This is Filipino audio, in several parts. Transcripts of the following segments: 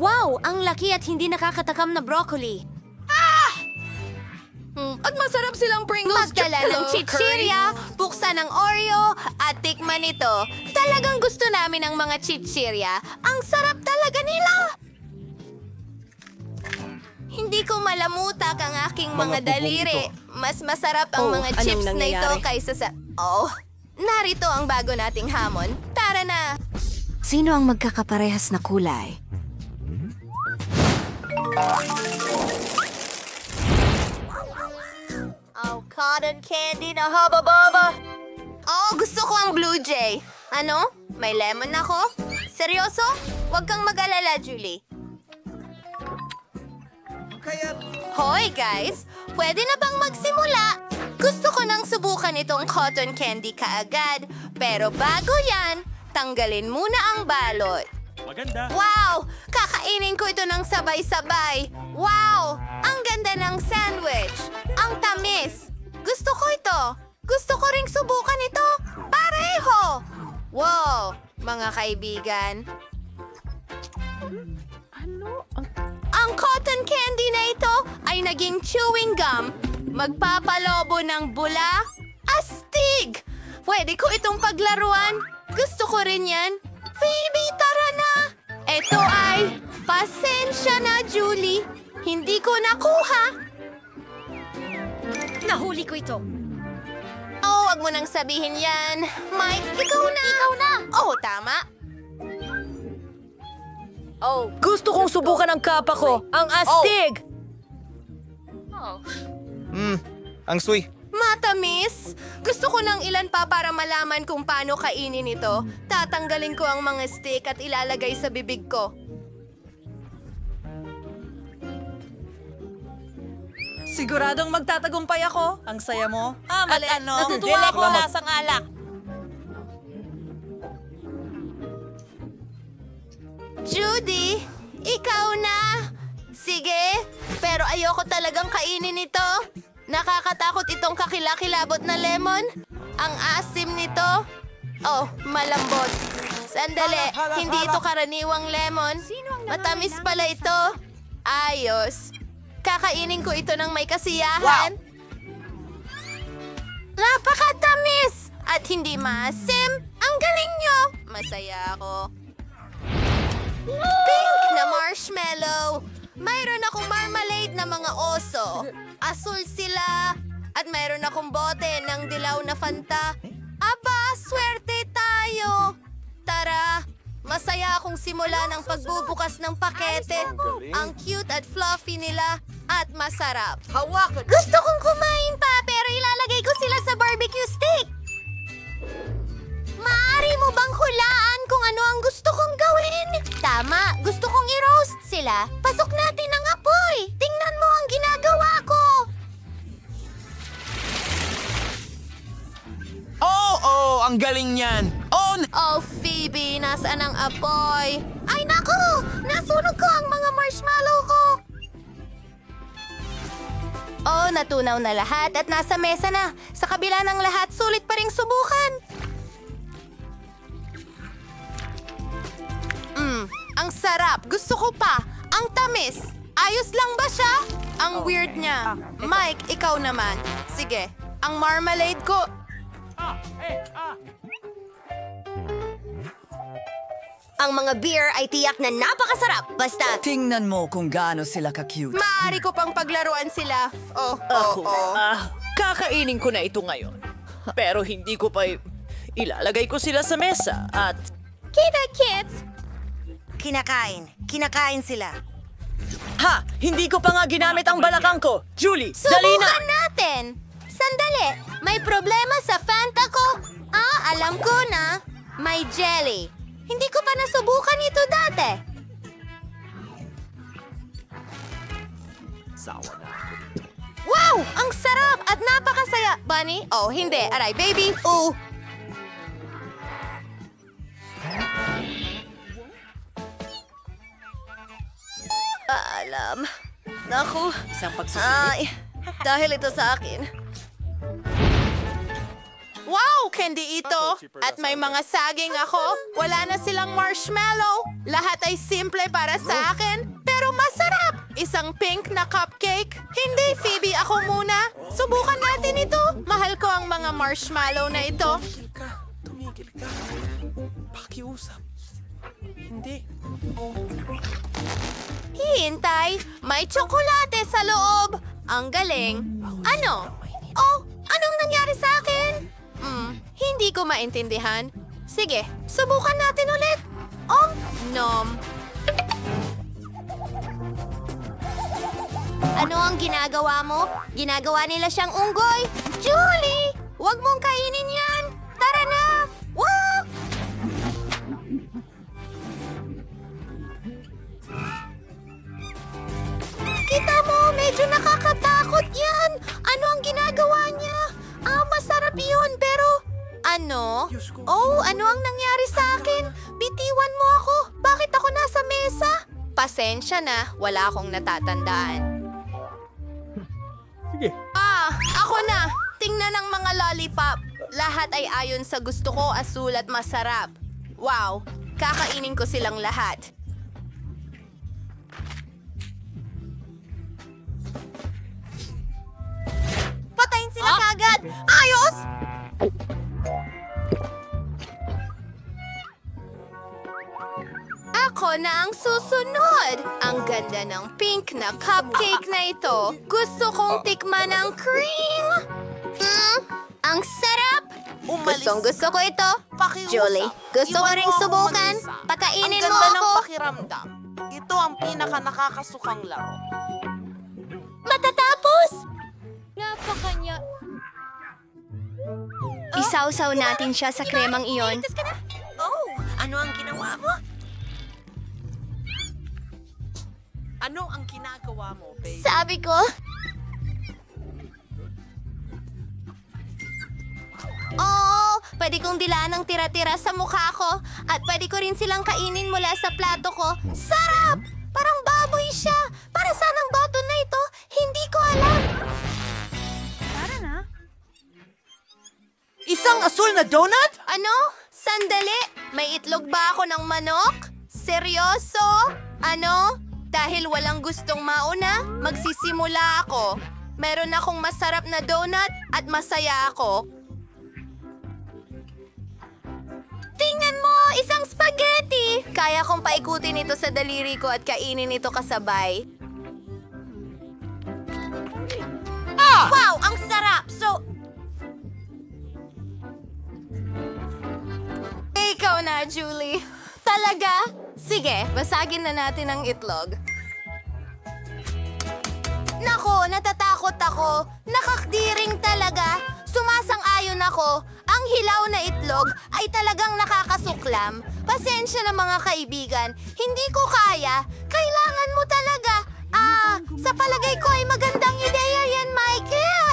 Wow! Ang laki at hindi nakakatakam na broccoli. At masarap silang Pringles. Magdala ng chichirya, buksan ng Oreo, at tikman ito. Talagang gusto namin ang mga chichirya. Ang sarap talaga nila! Hindi ko malamutak ang aking mga daliri. Mas masarap ang mga chips na ito kaysa sa... Oh, narito ang bago nating hamon. Tara na! Sino ang magkakaparehas na kulay? Oh, cotton candy na haba-baba. Oh, gusto ko ang Blue Jay. Ano? May lemon ako? Seryoso? Huwag kang mag-alala, Julie. Hoy, guys! Pwede na bang magsimula? Gusto ko nang subukan itong cotton candy kaagad. Pero bago yan, tanggalin muna ang balot. Maganda. Wow! Kakainin ko ito ng sabay-sabay. Wow! Ang ganda ng sandwich. Ang tamis. Gusto ko ito. Gusto ko ring subukan ito. Pareho! Wow! Mga kaibigan. Ang cotton candy na ito ay naging chewing gum. Magpapalobo ng bula. Astig! Pwede ko itong paglaruan. Gusto ko rin yan. Phoebe, tara na! Ito ay, pasensya na, Julie. Hindi ko nakuha. Nahuli ko ito. Oh, wag mo nang sabihin yan. Mike, ikaw na. Ikaw na. Oh, tama. Oh, gusto kong subukan ang kapa ko. Ang astig! Ang sweet. Matamis! Gusto ko ng ilan pa para malaman kung paano kainin ito. Tatanggalin ko ang mga stick at ilalagay sa bibig ko. Siguradong magtatagumpay ako. Ang saya mo. Mali. At ano? Natutuwa ako. Lasang alak. Judy, ikaw na! Sige, pero ayoko talagang kainin ito. Nakakatakot itong kakilakilabot na lemon. Ang asim nito. Oh, malambot. Sandali, hindi ito karaniwang lemon. Matamis pala ito. Ayos. Kakainin ko ito ng may kasiyahan. Napakatamis! At hindi maasim. Ang galing nyo! Masaya ako. Pink na marshmallow. Mayroon akong marmalade na mga oso. Asul sila. At mayroon akong bote ng dilaw na Fanta. Aba, swerte tayo. Tara, masaya akong simula ng pagbubukas ng pakete. Ang cute at fluffy nila at masarap. Gusto kong kumain pa pero ilalagay ko sila sa barbecue stick. Maaari mo bang hulaan kung ano ang gusto kong gawin? Tama, gusto kong i-roast sila. Pasok natin ang apoy. Tingnan mo ang ginagawa ko. Oh, ang galing niyan. Oh, Phoebe, nasaan ang apoy? Ay, naku! Nasunog ko ang mga marshmallow ko. Oh, natunaw na lahat at nasa mesa na. Sa kabila ng lahat, sulit pa ring subukan. Ang sarap. Gusto ko pa. Ang tamis. Ayos lang ba siya? Ang weird niya. Mike, ikaw naman. Sige, ang marmalade ko... Ang mga beer ay tiyak na napakasarap. Basta... Tingnan mo kung gaano sila ka-cute. Maaari ko pang paglaruan sila. Kakainin ko na ito ngayon. Pero hindi ko pa... Ilalagay ko sila sa mesa at... Kita, kids! Kinakain sila. Ha! Hindi ko pa nga ginamit ang balakang ko! Julie, dali na! Subukan natin! Sandali! May problema sa Fanta ko! Alam ko na! May jelly. Hindi ko pa nasubukan ito dati. Wow! Ang sarap at napakasaya! Bunny? Oh, hindi. Aray, baby. Alam. Naku. Ay, dahil ito sa akin. Wow! Candy ito! At may mga saging ako. Wala na silang marshmallow. Lahat ay simple para sa akin. marshmallow na ito. Tumigil ka. Pakiusap. Hindi. Hintay, may tsokolate sa loob. Ang galing. Ano? Oh, anong nangyari sa akin? Hindi ko maintindihan. Sige, subukan natin ulit. Oh, nom. Ano ang ginagawa mo? Ginagawa nila siyang unggoy. Julie! Huwag mong kainin yan! Tara na! Woo! Kita mo, medyo nakakatakot yan. Ano ang ginagawa niya? Masarap yun, pero... Ano? Oh, ano ang nangyari sa akin? Bitiwan mo ako. Bakit ako nasa mesa? Pasensya na, wala akong natatandaan. Sige. Ako na. Tingnan ang mga lollipop. Lahat ay ayon sa gusto ko, asul at masarap. Wow, kakainin ko silang lahat. Patayin sila kagad! Ayos! Ako na ang susunod. Ang ganda ng pink na cupcake na ito. Gusto kong tikman ang cream. Ang sarap. Gusto ko ito. Julie, gusto ko ring subukan. Pakainin mo Ang ganda ako. ng pakiramdam. Ito ang pinaka nakakasukang laro. Matatapos! Napakanya. Isawsaw natin siya sa kremang iyon. Oh, ano ang ginawa mo? Ano ang ginagawa mo, baby? Sabi ko. Oh, pwede kong dilaan ng tira-tira sa mukha ko at pwede ko rin silang kainin mula sa plato ko. Sarap! Parang baboy siya. Para saan ang button na ito? Hindi ko alam. Isang asul na donut? Ano? Sandali. May itlog ba ako ng manok? Seryoso? Ano? Dahil walang gustong mauna, magsisimula ako. Meron akong masarap na donut at masaya ako. Tingnan mo! Isang spaghetti! Kaya kong paikutin ito sa daliri ko at kainin ito kasabay. Wow! Ang sarap! Ikaw na, Julie. Talaga? Sige, basagin na natin ang itlog. Nako, natatakot ako. Nakakdiring talaga. Sumasang-ayon ako. Ang hilaw na itlog ay talagang nakakasuklam. Pasensya na mga kaibigan. Hindi ko kaya. Kailangan mo talaga. Sa palagay ko ay magandang ideya yan, Michael.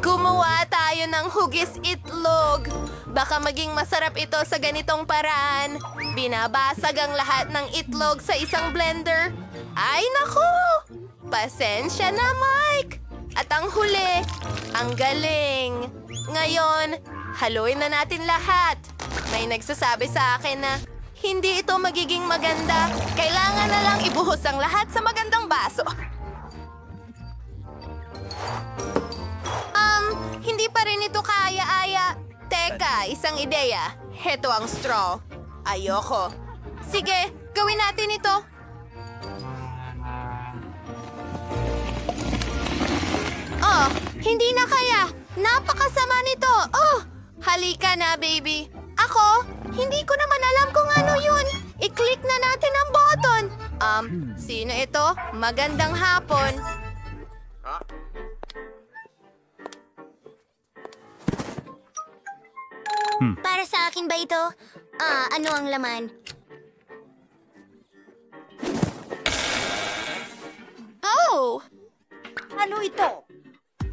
Gumawa tayo ng hugis itlog. Baka maging masarap ito sa ganitong paraan. Binabasag ang lahat ng itlog sa isang blender. Ay, naku! Pasensya na, Mike! At ang huli, ang galing. Ngayon, haluin na natin lahat. May nagsasabi sa akin na hindi ito magiging maganda. Kailangan na lang ibuhos ang lahat sa magandang baso. Hindi pa rin ito kaya-aya. Teka, isang ideya. Heto ang straw. Ayoko. Sige, gawin natin ito. Oh, hindi na kaya. Napakasama nito. Oh, halika na, baby. Ako, hindi ko naman alam kung ano yun. I-click na natin ang button. Sino ito? Magandang hapon. Para sa akin ba ito? Ano ang laman? Oh! Ano ito?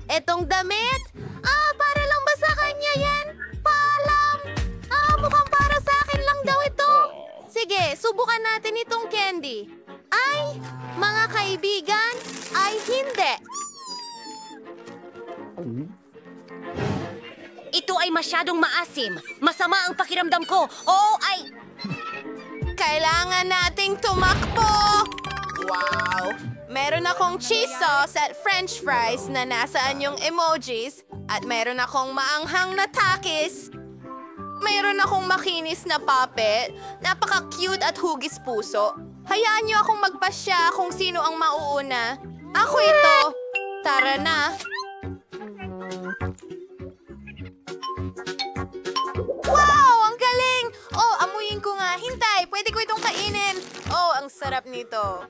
Etong damit? Para lang ba sa kanya yan? Paalam! Mukhang para sa akin lang daw ito. Sige, subukan natin itong candy. Ay, mga kaibigan, ay hindi. Ito ay masyadong maasim. Masama ang pakiramdam ko. Oo, ay... Kailangan nating tumakbo. Wow! Meron akong cheese sauce at french fries na nasaan yung emojis. At meron akong maanghang na takis. Meron akong makinis na puppet. Napaka-cute at hugis puso. Hayaan niyo akong magpasya kung sino ang mauuna. Ako ito. Tara na. Wow! Ang galing! Oh, amuyin ko nga. Hintay, pwede ko itong kainin. Oh, ang sarap nito.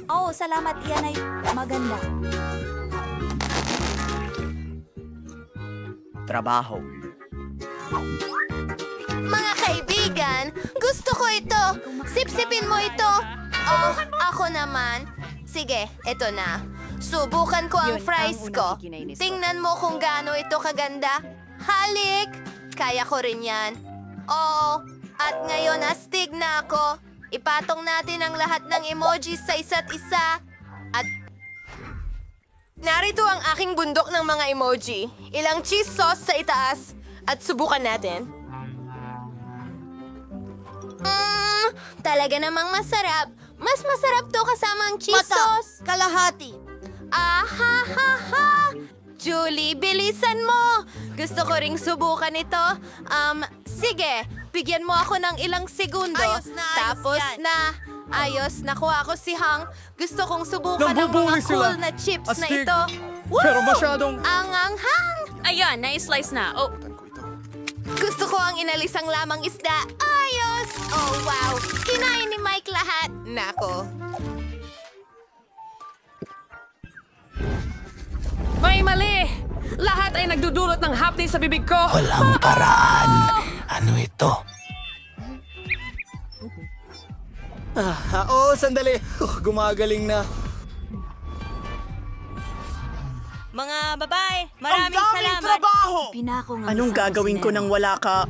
Oh, salamat. Yan ay maganda. Trabaho. Mga kaibigan, gusto ko ito. Sipsipin mo ito. Oh, ako naman. Sige, ito na. Subukan ko ang fries ko. Tingnan mo kung gaano ito kaganda. Halik! Kaya ko rin yan. Oh, at ngayon astig na ako. Ipatong natin ang lahat ng emojis sa isa't isa. At narito ang aking bundok ng mga emoji. Ilang cheese sauce sa itaas. At subukan natin. Talaga namang masarap. Mas masarap to kasama ang cheese sauce. Kalahati. Ahahaha! Julie, bilisan mo! Gusto ko ring subukan ito. Sige, bigyan mo ako ng ilang segundo. Ayos na, ayos Tapos yan. na. Ayos, nakuha ko si Hang. Gusto kong subukan ng mga Nambubuli cool sila. na chips na Astig. ito. Pero Woo! masyadong... Ang anghang! Ayan, na-slice na. Oh, Gusto ko ang inalisang lamang isda. Ayos! Oh, wow! Kinain ni Mike lahat. Nako. May mali! Lahat ay nagdudulot ng hapdi sa bibig ko. Walang paraan. Ano ito? Sandali. Gumagaling na. Mga babae, Ang daming trabaho! Pinako nga Anong isa ako gagawin ko sinero. nang wala ka?